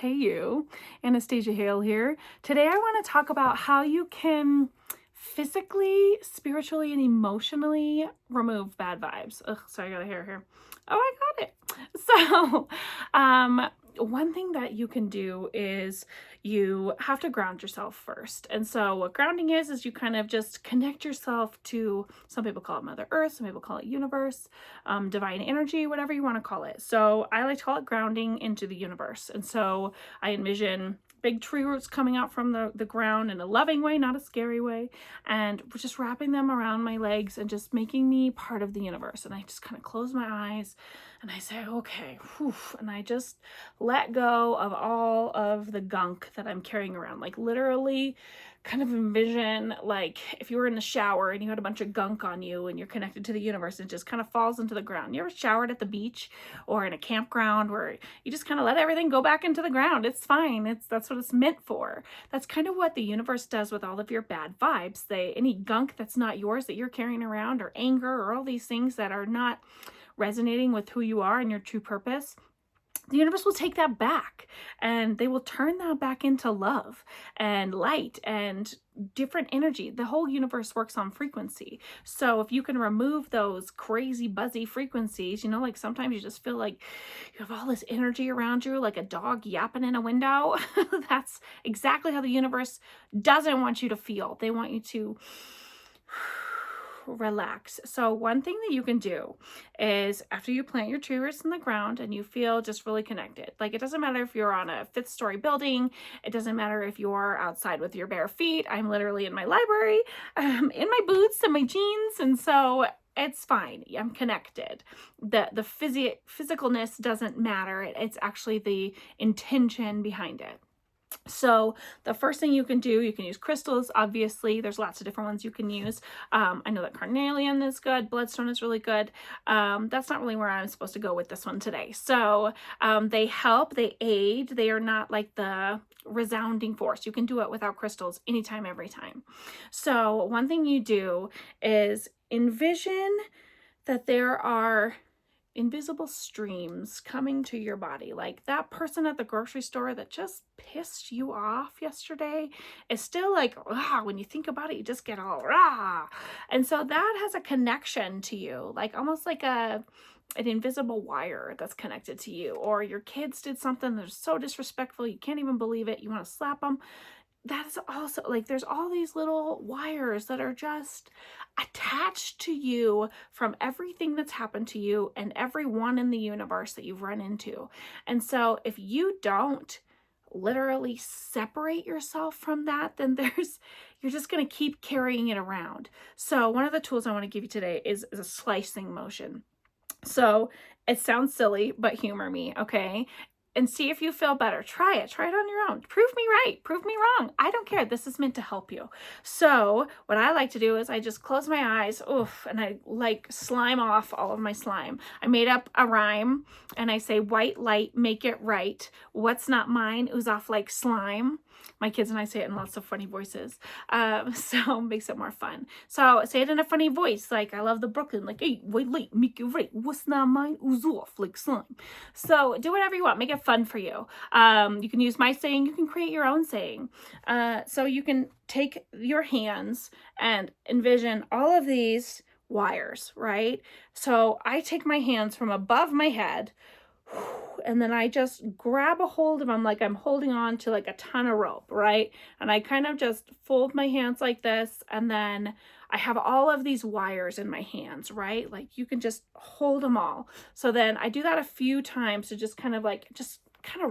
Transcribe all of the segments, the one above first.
Hey you, Anastasia Hale here. Today I want to talk about how you can physically, spiritually, and emotionally remove bad vibes. Ugh, sorry, I got a hair here. Oh, I got it. So, one thing that you can do is you have to ground yourself first. And so what grounding is you kind of just connect yourself to, some people call it Mother Earth, some people call it universe, divine energy, whatever you want to call it. So I like to call it grounding into the universe. And so I envision big tree roots coming out from the ground in a loving way, not a scary way, and just wrapping them around my legs and just making me part of the universe. And I just kind of close my eyes and I say, okay, whew, and I just let go of all of the gunk that I'm carrying around. Like literally kind of envision like if you were in the shower and you had a bunch of gunk on you and you're connected to the universe and it just kind of falls into the ground. You ever showered at the beach or in a campground where you just kind of let everything go back into the ground? It's fine. That's what it's meant for. That's kind of what the universe does with all of your bad vibes. Any gunk that's not yours that you're carrying around, or anger, or all these things that are not resonating with who you are and your true purpose, the universe will take that back and they will turn that back into love and light and different energy. The whole universe works on frequency. So if you can remove those crazy buzzy frequencies, like sometimes you just feel like you have all this energy around you, like a dog yapping in a window. That's exactly how the universe doesn't want you to feel. They want you to relax. So one thing that you can do is after you plant your tree roots in the ground and you feel just really connected, like it doesn't matter if you're on a 5th story building, it doesn't matter if you're outside with your bare feet. I'm literally in my library, in my boots and my jeans, and so it's fine. I'm connected. The physicalness doesn't matter. It's actually the intention behind it. So the first thing you can do, you can use crystals. Obviously, there's lots of different ones you can use. I know that carnelian is good. Bloodstone is really good. That's not really where I'm supposed to go with this one today. So they help, they aid. They are not like the resounding force. You can do it without crystals anytime, every time. So one thing you do is envision that there are invisible streams coming to your body. Like that person at the grocery store that just pissed you off yesterday is still like, when you think about it, you just get all rah. And so that has a connection to you, like almost like an invisible wire that's connected to you. Or your kids did something that's so disrespectful, you can't even believe it, you want to slap them. That's also like, there's all these little wires that are just attached to you from everything that's happened to you and everyone in the universe that you've run into. And so if you don't literally separate yourself from that, then you're just going to keep carrying it around. So one of the tools I want to give you today is a slicing motion. So it sounds silly, but humor me, okay? And see if you feel better. Try it on your own. Prove me right, prove me wrong. I don't care. This is meant to help you. So what I like to do is I just close my eyes, and I like slime off all of my slime. I made up a rhyme and I say, white light, make it right. What's not mine, ooze off like slime. My kids and I say it in lots of funny voices. So it makes it more fun. So say it in a funny voice. Like I love the Brooklyn, like, hey, white light, make it right. What's not mine, ooze off like slime. So do whatever you want. Make it fun for you. You can use my saying. You can create your own saying. So you can take your hands and envision all of these wires, right? So I take my hands from above my head, and then I just grab a hold of them like I'm holding on to like a ton of rope, right? And I kind of just fold my hands like this, and then I have all of these wires in my hands, right? Like you can just hold them all. So then I do that a few times to just kind of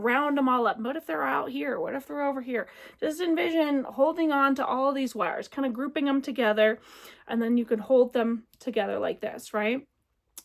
round them all up. What if they're out here? What if they're over here? Just envision holding on to all of these wires, kind of grouping them together, and then you can hold them together like this, right?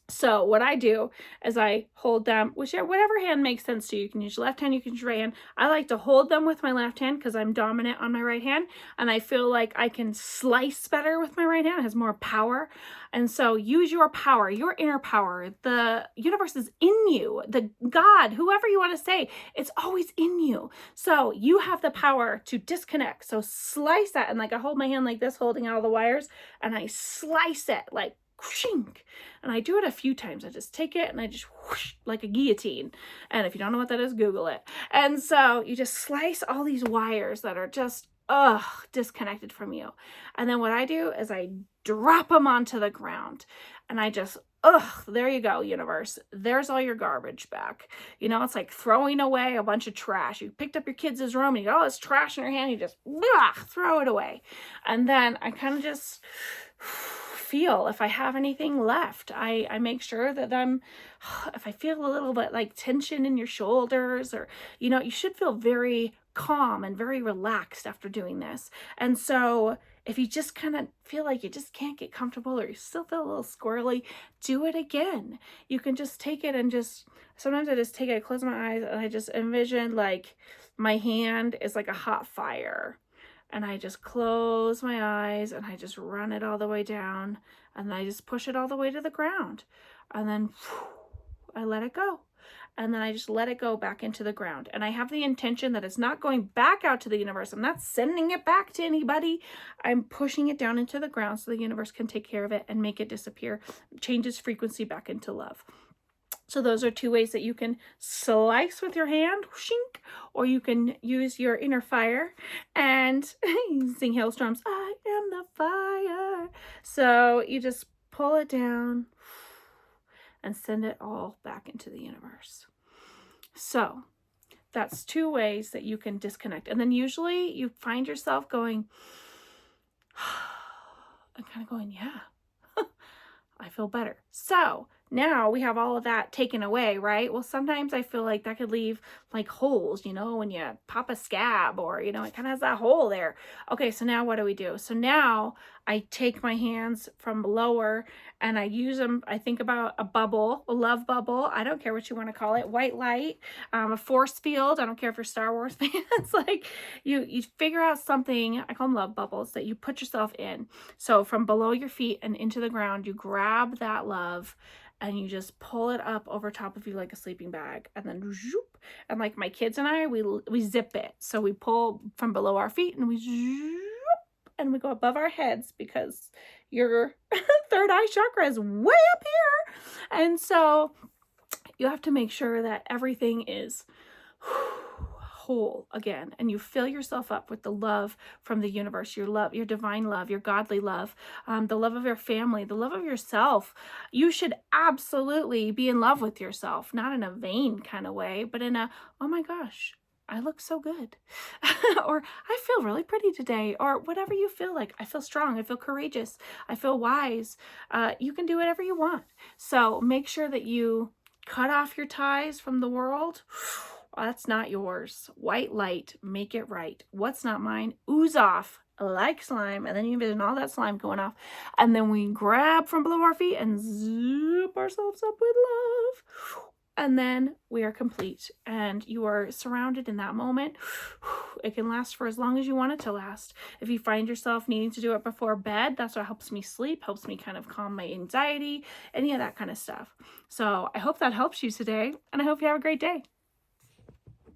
So what I do is I hold them, whatever hand makes sense to you. You can use your left hand, you can use your right hand. I like to hold them with my left hand because I'm dominant on my right hand, and I feel like I can slice better with my right hand. It has more power. And so use your power, your inner power. The universe is in you. The God, whoever you want to say, it's always in you. So you have the power to disconnect. So slice that, and like I hold my hand like this, holding all the wires, and I slice it like whooshing. And I do it a few times. I just take it and I just whoosh like a guillotine. And if you don't know what that is, Google it. And so you just slice all these wires that are just, disconnected from you. And then what I do is I drop them onto the ground and I just, there you go, universe. There's all your garbage back. You know, it's like throwing away a bunch of trash. You picked up your kids' room and you got all this trash in your hand. You just throw it away. And then I kind of just feel if I have anything left. I make sure that if I feel a little bit like tension in your shoulders, or, you know, you should feel very calm and very relaxed after doing this. And so if you just kind of feel like you just can't get comfortable, or you still feel a little squirrely, do it again. You can just take it and sometimes I just take it, I close my eyes and I just envision like my hand is like a hot fire. And I just close my eyes and I just run it all the way down and I just push it all the way to the ground. And then I let it go. And then I just let it go back into the ground. And I have the intention that it's not going back out to the universe. I'm not sending it back to anybody. I'm pushing it down into the ground so the universe can take care of it and make it disappear, change its frequency back into love. So those are two ways that you can slice with your hand, shink, or you can use your inner fire and sing hailstorms, I am the fire. So you just pull it down and send it all back into the universe. So that's two ways that you can disconnect. And then usually you find yourself going, and kind of going, yeah, I feel better. So now we have all of that taken away, right? Well, sometimes I feel like that could leave like holes, you know, when you pop a scab, or, you know, it kind of has that hole there. Okay, so now what do we do? So now I take my hands from lower and I use them. I think about a bubble, a love bubble. I don't care what you want to call it. White light, a force field. I don't care if you're Star Wars fans. Like you figure out something, I call them love bubbles, that you put yourself in. So from below your feet and into the ground, you grab that love and you just pull it up over top of you like a sleeping bag, and then zoop. And like my kids and I, we zip it. So we pull from below our feet and we zoop, and we go above our heads because your third eye chakra is way up here. And so you have to make sure that everything is whole again, and you fill yourself up with the love from the universe, your love, your divine love, your godly love, the love of your family, the love of yourself. You should absolutely be in love with yourself, not in a vain kind of way, but in a, oh my gosh, I look so good, or I feel really pretty today, or whatever you feel like. I feel strong, I feel courageous, I feel wise. You can do whatever you want. So make sure that you cut off your ties from the world. That's not yours. White light, make it right. What's not mine, ooze off like slime. And then you envision all that slime going off. And then we grab from below our feet and zip ourselves up with love. And then we are complete. And you are surrounded in that moment. It can last for as long as you want it to last. If you find yourself needing to do it before bed, that's what helps me sleep, helps me kind of calm my anxiety, any of that kind of stuff. So I hope that helps you today. And I hope you have a great day.